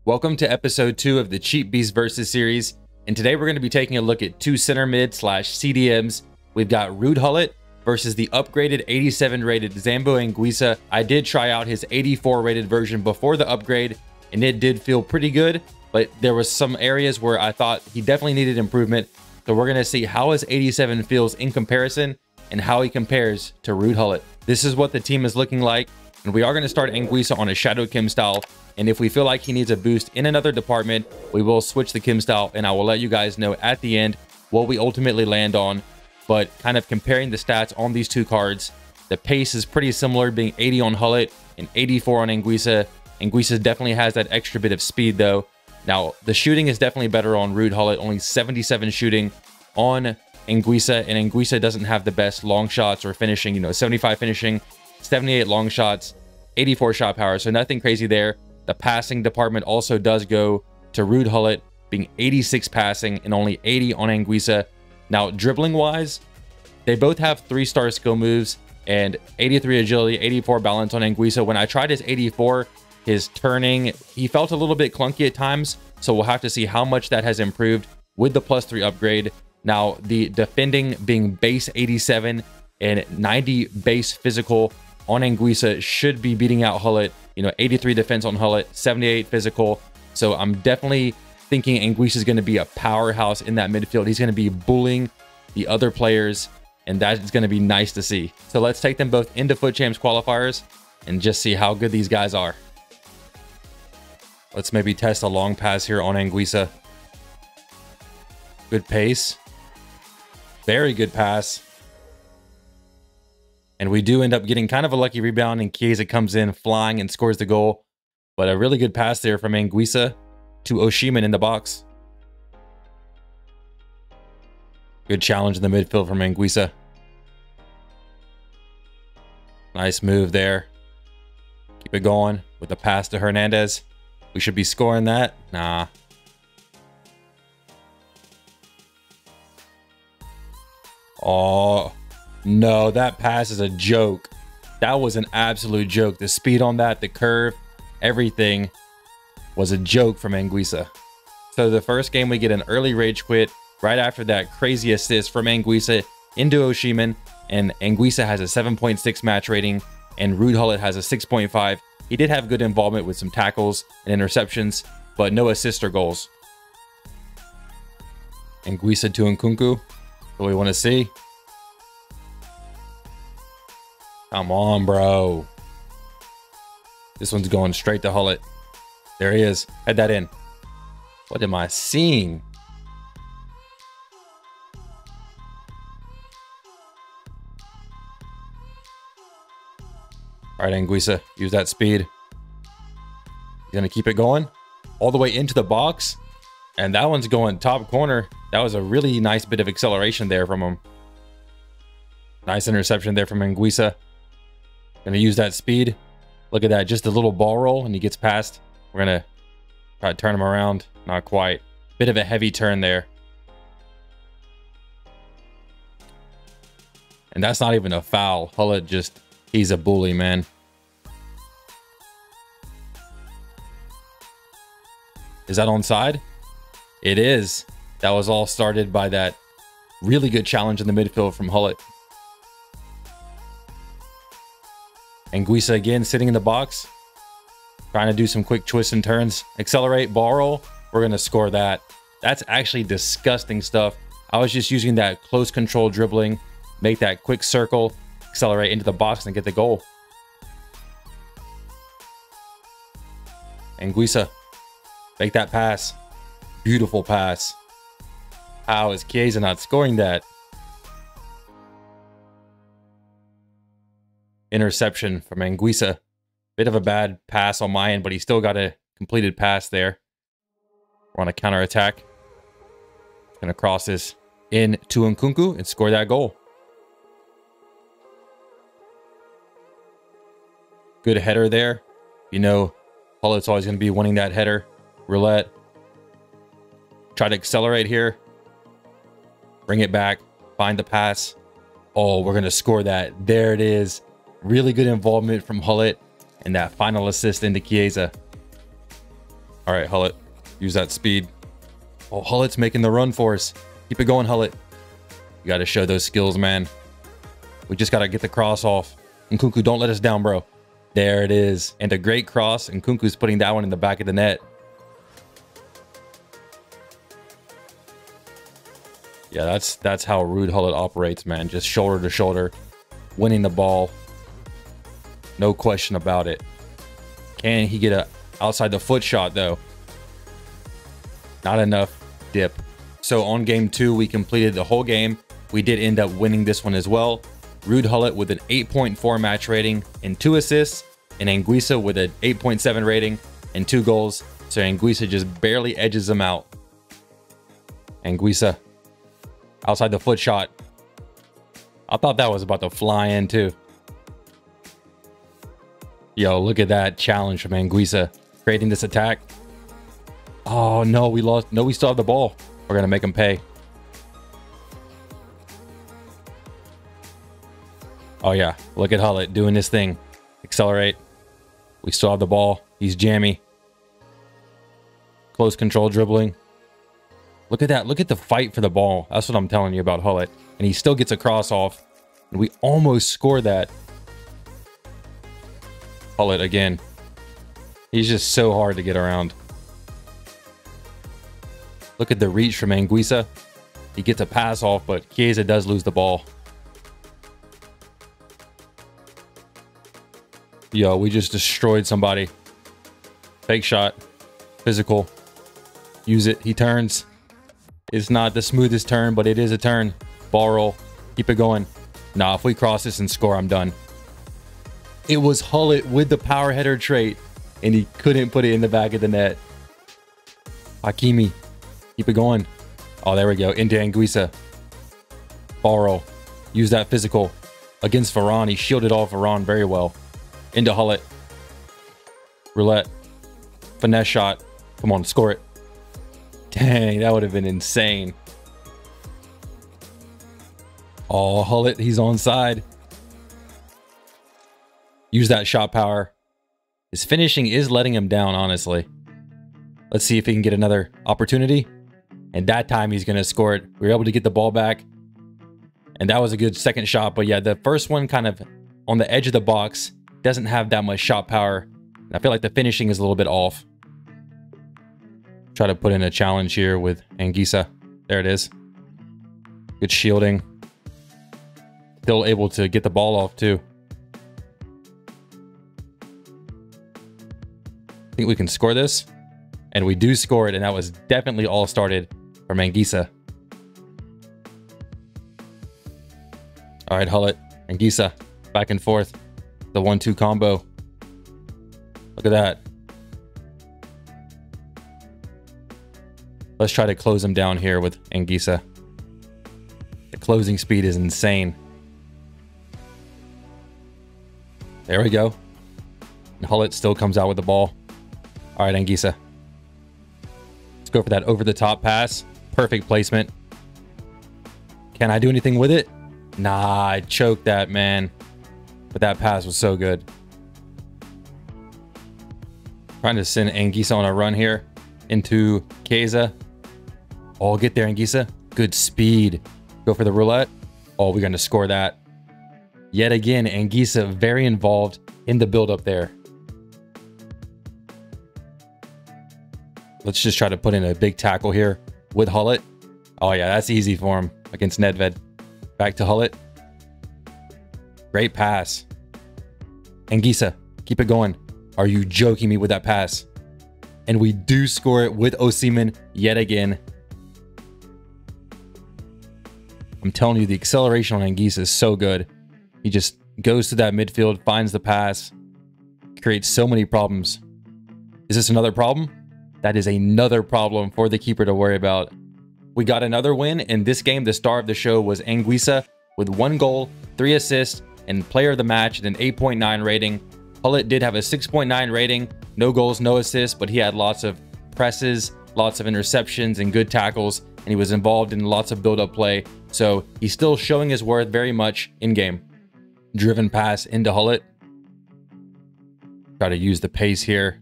Welcome to episode 2 of the Cheap Beast Versus series, and today we're going to be taking a look at two center mid / CDMs. We've got Ruud Gullit versus the upgraded 87 rated Zambo Anguissa. I did try out his 84 rated version before the upgrade, and it did feel pretty good, but there was some areas where I thought he definitely needed improvement. So we're going to see how his 87 feels in comparison and how he compares to Ruud Gullit. This is what the team is looking like, and we are going to start Anguissa on a Shadow Kim style. And if we feel like he needs a boost in another department, we will switch the Kim style, and I will let you guys know at the end what we ultimately land on. But kind of comparing the stats on these two cards, the pace is pretty similar, being 80 on Gullit and 84 on Anguissa. Anguissa definitely has that extra bit of speed though. Now, the shooting is definitely better on Ruud Gullit, only 77 shooting on Anguissa, and Anguissa doesn't have the best long shots or finishing, 75 finishing, 78 long shots, 84 shot power, so nothing crazy there. The passing department also does go to Ruud Gullit, being 86 passing and only 80 on Anguissa. Now, dribbling wise, they both have 3-star skill moves and 83 agility, 84 balance on Anguissa. When I tried his 84, his turning, he felt a little bit clunky at times, so we'll have to see how much that has improved with the +3 upgrade. Now, the defending being base 87 and 90 base physical on Anguissa should be beating out Gullit. 83 defense on Gullit, 78 physical. So I'm definitely thinking Anguissa is going to be a powerhouse in that midfield. He's going to be bullying the other players, and that is going to be nice to see. So let's take them both into FUT Champs qualifiers and just see how good these guys are. Let's maybe test a long pass here on Anguissa. Good pace. Very good pass. And we do end up getting kind of a lucky rebound, and Chiesa comes in flying and scores the goal. But a really good pass there from Anguissa to Oshiman in the box. Good challenge in the midfield from Anguissa. Nice move there. Keep it going with the pass to Hernandez. We should be scoring that. Nah. Oh. No, that pass is a joke. That was an absolute joke. The speed on that, the curve, everything was a joke from Anguissa. So the first game, we get an early rage quit right after that crazy assist from Anguissa into Oshiman, and Anguissa has a 7.6 match rating and Ruud Gullit has a 6.5. He did have good involvement with some tackles and interceptions, but no assists or goals. Anguissa to Nkunku. What we want to see. Come on, bro. This one's going straight to Gullit. There he is. Head that in. What am I seeing? All right, Anguissa, use that speed. He's going to keep it going all the way into the box. And that one's going top corner. That was a really nice bit of acceleration there from him. Nice interception there from Anguissa. Gonna use that speed. Look at that, just a little ball roll and he gets past. We're gonna try to turn him around. Not quite. Bit of a heavy turn there. And that's not even a foul. Gullit just, he's a bully, man. Is that onside? It is. That was all started by that really good challenge in the midfield from Gullit. Anguissa again sitting in the box, trying to do some quick twists and turns. Accelerate, ball roll. We're going to score that. That's actually disgusting stuff. I was just using that close control dribbling, make that quick circle, accelerate into the box and get the goal. Anguissa, make that pass. Beautiful pass. How is Chiesa not scoring that? Interception from Anguissa. Bit of a bad pass on my end, but he still got a completed pass there. We're on a counter attack. Gonna cross this in to Nkunku and score that goal. Good header there. Gullit's always gonna be winning that header. Roulette. Try to accelerate here. Bring it back. Find the pass. Oh, we're gonna score that. There it is. Really good involvement from Gullit and that final assist into Chiesa. All right, Gullit, use that speed. Oh, Gullit's making the run for us. Keep it going, Gullit. You got to show those skills, man. We just got to get the cross off. And Nkunku, don't let us down, bro. There it is. And a great cross. And Nkunku's putting that one in the back of the net. Yeah, that's how Ruud Gullit operates, man. Just shoulder to shoulder, winning the ball. No question about it. Can he get a outside the foot shot, though? Not enough dip. So on game 2, we completed the whole game. We did end up winning this one as well. Ruud Gullit with an 8.4 match rating and 2 assists, and Anguissa with an 8.7 rating and 2 goals. So Anguissa just barely edges them out. Anguissa, outside the foot shot. I thought that was about to fly in too. Yo, look at that challenge from Anguissa, creating this attack. Oh no, we lost. No, we still have the ball. We're gonna make him pay. Oh yeah, look at Gullit doing this thing. Accelerate. We still have the ball. He's jammy. Close control dribbling. Look at that. Look at the fight for the ball. That's what I'm telling you about Gullit. And he still gets a cross off. And we almost scored that. Gullit again. He's just so hard to get around. Look at the reach from Anguissa. He gets a pass off, but Chiesa does lose the ball. Yo, we just destroyed somebody. Fake shot. Physical. Use it. He turns. It's not the smoothest turn, but it is a turn. Ball roll. Keep it going. Nah, if we cross this and score, I'm done. It was Gullit with the power header trait, and he couldn't put it in the back of the net. Hakimi. Keep it going. Oh, there we go. Into Anguissa. Ball roll. Use that physical. Against Varane. He shielded off Varane very well. Into Gullit. Roulette. Finesse shot. Come on, score it. Dang, that would have been insane. Oh, Gullit, he's onside. Use that shot power. His finishing is letting him down, honestly. Let's see if he can get another opportunity. And that time he's going to score it. We were able to get the ball back. And that was a good second shot. But yeah, the first one kind of on the edge of the box. Doesn't have that much shot power. And I feel like the finishing is a little bit off. Try to put in a challenge here with Anguissa. There it is. Good shielding. Still able to get the ball off too. I think we can score this. And we do score it, and that was definitely all started from Anguissa. All right, Gullit, Anguissa, back and forth. The 1-2 combo. Look at that. Let's try to close him down here with Anguissa. The closing speed is insane. There we go. And Gullit still comes out with the ball. All right, Anguissa. Let's go for that over-the-top pass. Perfect placement. Can I do anything with it? Nah, I choked that, man. But that pass was so good. Trying to send Anguissa on a run here into Chiesa. Oh, get there, Anguissa. Good speed. Go for the roulette. Oh, we're going to score that. Yet again, Anguissa very involved in the build-up there. Let's just try to put in a big tackle here with Gullit. Oh, yeah, that's easy for him against Nedved. Back to Gullit. Great pass. Anguissa, keep it going. Are you joking me with that pass? And we do score it with Osimhen yet again. I'm telling you, the acceleration on Anguissa is so good. He just goes to that midfield, finds the pass, creates so many problems. Is this another problem? That is another problem for the keeper to worry about. We got another win. In this game, the star of the show was Anguissa with 1 goal, 3 assists, and player of the match at an 8.9 rating. Gullit did have a 6.9 rating, no goals, no assists, but he had lots of presses, lots of interceptions, and good tackles, and he was involved in lots of build-up play, so he's still showing his worth very much in-game. Driven pass into Gullit. Try to use the pace here.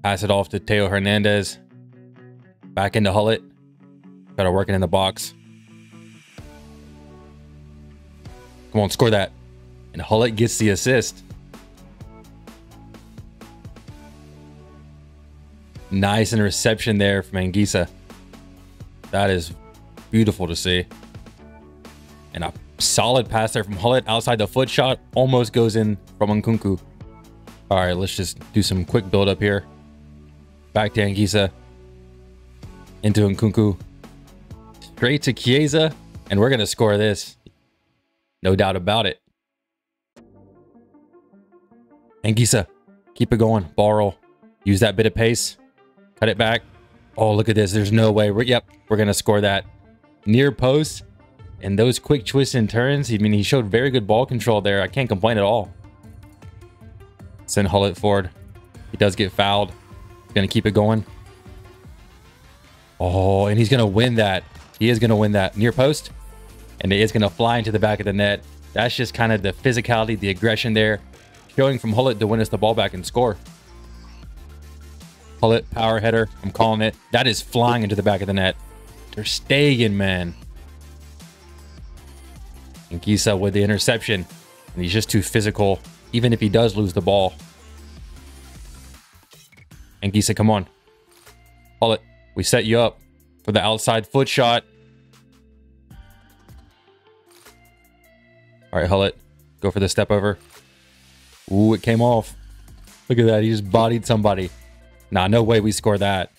Pass it off to Teo Hernandez. Back into Gullit. Got to work it in the box. Come on, score that. And Gullit gets the assist. Nice interception there from Anguissa. That is beautiful to see. And a solid pass there from Gullit outside the foot shot. Almost goes in from Nkunku. All right, let's just do some quick build up here. Back to Anguissa. Into Nkunku. Straight to Chiesa. And we're going to score this. No doubt about it. Anguissa. Keep it going. Ball roll. Use that bit of pace. Cut it back. Oh, look at this. There's no way. We're going to score that. Near post. And those quick twists and turns. I mean, he showed very good ball control there. I can't complain at all. Send Gullit forward. He does get fouled. He's going to keep it going. Oh, and he's going to win that. He is going to win that. Near post. And it is going to fly into the back of the net. That's just kind of the physicality, the aggression there. Showing from Gullit to win us the ball back and score. Gullit, power header. I'm calling it. That is flying into the back of the net. Ter Stegen, man. Anguissa with the interception. And he's just too physical, even if he does lose the ball. Anguissa, come on. Gullit, we set you up for the outside foot shot. All right, Gullit, go for the step over. Ooh, it came off. Look at that. He just bodied somebody. Nah, no way we score that.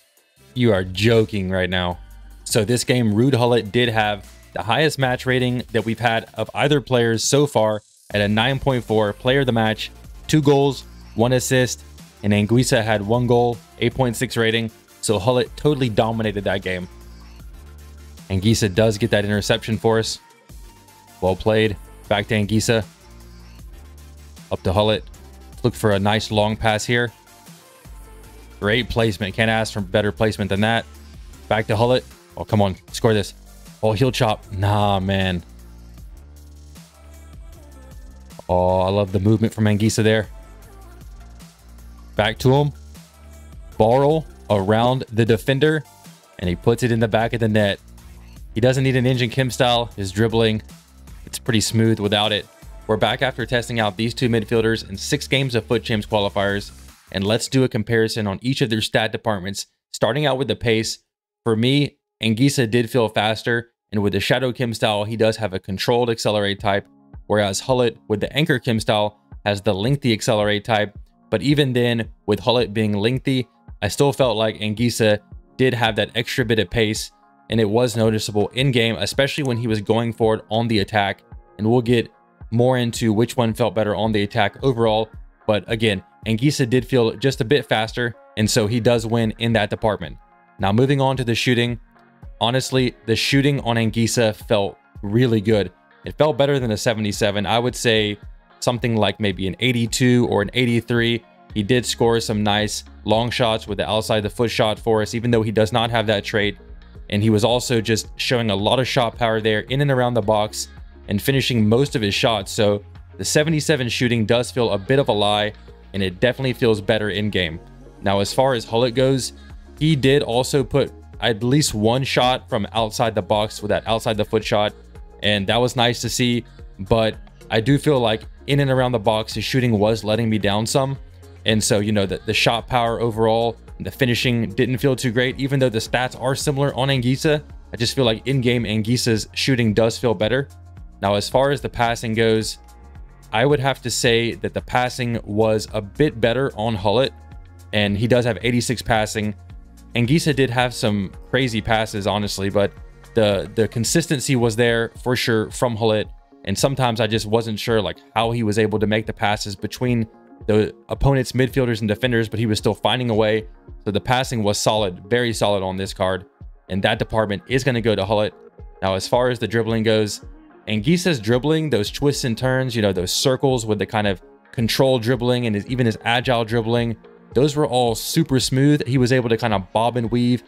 You are joking right now. So this game, Ruud Gullit did have the highest match rating that we've had of either players so far at a 9.4 player of the match, 2 goals, 1 assist, and Anguissa had 1 goal, 8.6 rating. So Gullit totally dominated that game. Anguissa does get that interception for us. Well played. Back to Anguissa. Up to Gullit. Look for a nice long pass here. Great placement. Can't ask for better placement than that. Back to Gullit. Oh, come on. Score this. Oh, heel chop. Nah, man. Oh, I love the movement from Anguissa there. Back to him. Ball roll around the defender. And he puts it in the back of the net. He doesn't need an engine Kim style. His dribbling, it's pretty smooth without it. We're back after testing out these two midfielders in 6 games of FUT Champs qualifiers. And let's do a comparison on each of their stat departments. Starting out with the pace. For me, Anguissa did feel faster. And with the Shadow Kim style, he does have a controlled accelerate type. Whereas Gullit with the Anchor Kim style has the lengthy accelerate type. But even then, with Gullit being lengthy, I still felt like Anguissa did have that extra bit of pace. And it was noticeable in game, especially when he was going forward on the attack. And we'll get more into which one felt better on the attack overall. But again, Anguissa did feel just a bit faster. And so he does win in that department. Now moving on to the shooting. Honestly, the shooting on Anguissa felt really good. It felt better than a 77. I would say something like maybe an 82 or an 83. He did score some nice long shots with the outside the foot shot for us, even though he does not have that trait. And he was also just showing a lot of shot power there in and around the box and finishing most of his shots. So the 77 shooting does feel a bit of a lie, and it definitely feels better in game. Now, as far as Gullit goes, he did also put at least 1 shot from outside the box with that outside the foot shot. And that was nice to see. But I do feel like in and around the box, his shooting was letting me down some. And so, you know, the shot power overall, the finishing didn't feel too great, even though the stats are similar on Anguissa. I just feel like in-game Anguissa's shooting does feel better. Now, as far as the passing goes, I would have to say that the passing was a bit better on Gullit, and he does have 86 passing. Anguissa did have some crazy passes, honestly, but the consistency was there for sure from Gullit. And sometimes I just wasn't sure like how he was able to make the passes between the opponent's midfielders and defenders, but he was still finding a way. So the passing was solid, very solid on this card. And that department is going to go to Gullit. Now, as far as the dribbling goes, Anguissa's dribbling, those twists and turns, you know, those circles with the kind of control dribbling and even his agile dribbling, those were all super smooth. He was able to kind of bob and weave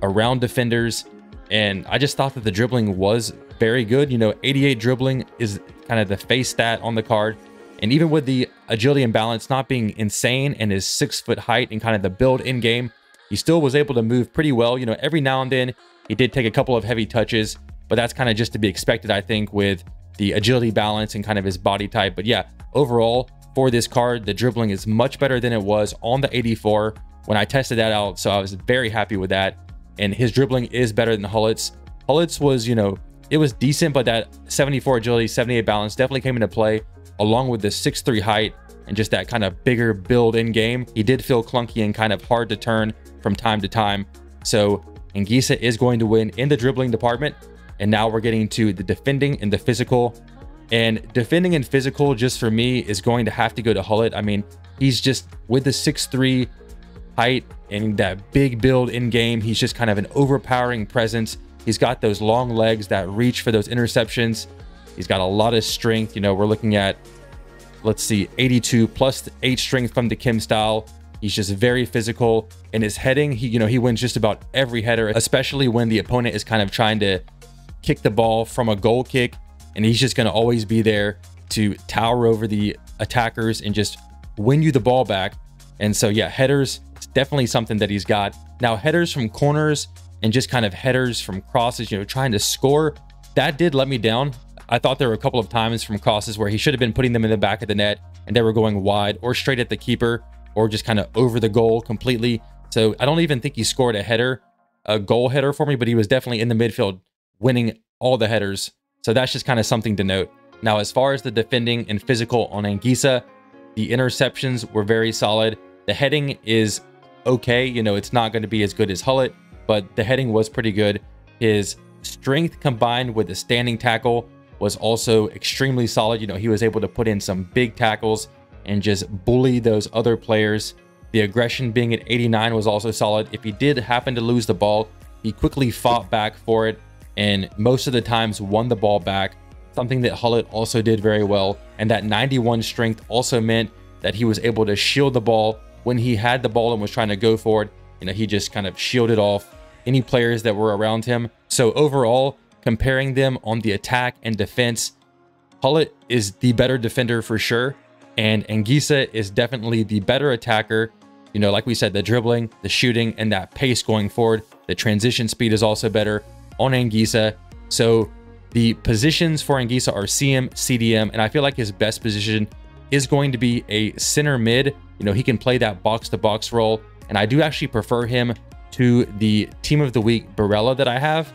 around defenders. And I just thought that the dribbling was very good. You know, 88 dribbling is kind of the face stat on the card. And even with the agility and balance not being insane and his 6-foot height and kind of the build in game, he still was able to move pretty well. You know, every now and then he did take a couple of heavy touches, but that's kind of just to be expected, I think, with the agility, balance, and kind of his body type. But yeah, overall for this card, the dribbling is much better than it was on the 84 when I tested that out. So I was very happy with that. And his dribbling is better than Gullit's. Gullit's was, you know, it was decent, but that 74 agility, 78 balance definitely came into play, along with the 6'3" height and just that kind of bigger build in game. He did feel clunky and kind of hard to turn from time to time. So Anguissa is going to win in the dribbling department. And now we're getting to the defending and the physical. And defending and physical, just for me, is going to have to go to Gullit. I mean, he's just, with the 6'3" height and that big build in game, he's just kind of an overpowering presence. He's got those long legs that reach for those interceptions. He's got a lot of strength. You know, we're looking at, let's see, 82 plus 8 strength from the Kim style. He's just very physical. In his heading, he wins just about every header, especially when the opponent is kind of trying to kick the ball from a goal kick, and he's just going to always be there to tower over the attackers and just win you the ball back. And so yeah, headers is definitely something that he's got. Now, headers from corners and just kind of headers from crosses, you know, trying to score, that did let me down. I thought there were a couple of times from crosses where he should have been putting them in the back of the net and they were going wide or straight at the keeper or just kind of over the goal completely. So I don't even think he scored a goal header for me, but he was definitely in the midfield winning all the headers. So that's just kind of something to note. Now, as far as the defending and physical on Anguissa, the interceptions were very solid. The heading is okay. You know, it's not going to be as good as Gullit, but the heading was pretty good. His strength combined with the standing tackle was also extremely solid. You know, he was able to put in some big tackles and just bully those other players. The aggression being at 89 was also solid. If he did happen to lose the ball, he quickly fought back for it and most of the times won the ball back, something that Gullit also did very well. And that 91 strength also meant that he was able to shield the ball when he had the ball and was trying to go for it. You know, he just kind of shielded off any players that were around him. So overall, comparing them on the attack and defense, Gullit is the better defender for sure. And Anguissa is definitely the better attacker. You know, like we said, the dribbling, the shooting, and that pace going forward. The transition speed is also better on Anguissa. So the positions for Anguissa are CM, CDM, and I feel like his best position is going to be a center mid. You know, he can play that box-to-box role, and I do actually prefer him to the Team of the Week Barella that I have,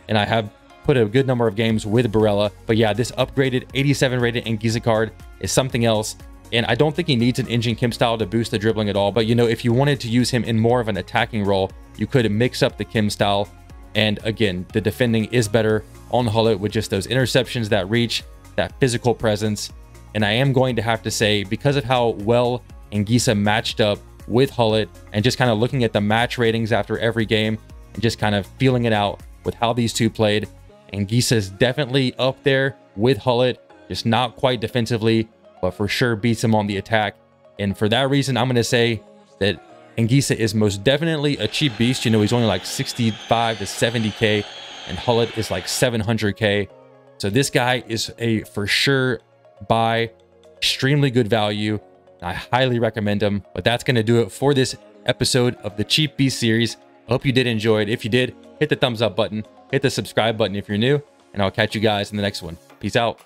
and I have put a good number of games with Barella. But yeah, this upgraded 87 rated Anguissa card is something else, and I don't think he needs an engine Kim style to boost the dribbling at all. But you know, if you wanted to use him in more of an attacking role, you could mix up the Kim style. And again, the defending is better on Gullit with just those interceptions that reach, that physical presence. And I am going to have to say, because of how well Anguissa matched up with Gullit and just kind of looking at the match ratings after every game and just kind of feeling it out with how these two played, Anguissa is definitely up there with Gullit, just not quite defensively, but for sure beats him on the attack. And for that reason, I'm going to say that Anguissa is most definitely a cheap beast. You know, he's only like 65 to 70K and Gullit is like 700K. So this guy is a for sure buy, extremely good value. I highly recommend him. But that's going to do it for this episode of the Cheap Beast series. I hope you did enjoy it. If you did, hit the thumbs up button, hit the subscribe button if you're new, and I'll catch you guys in the next one. Peace out.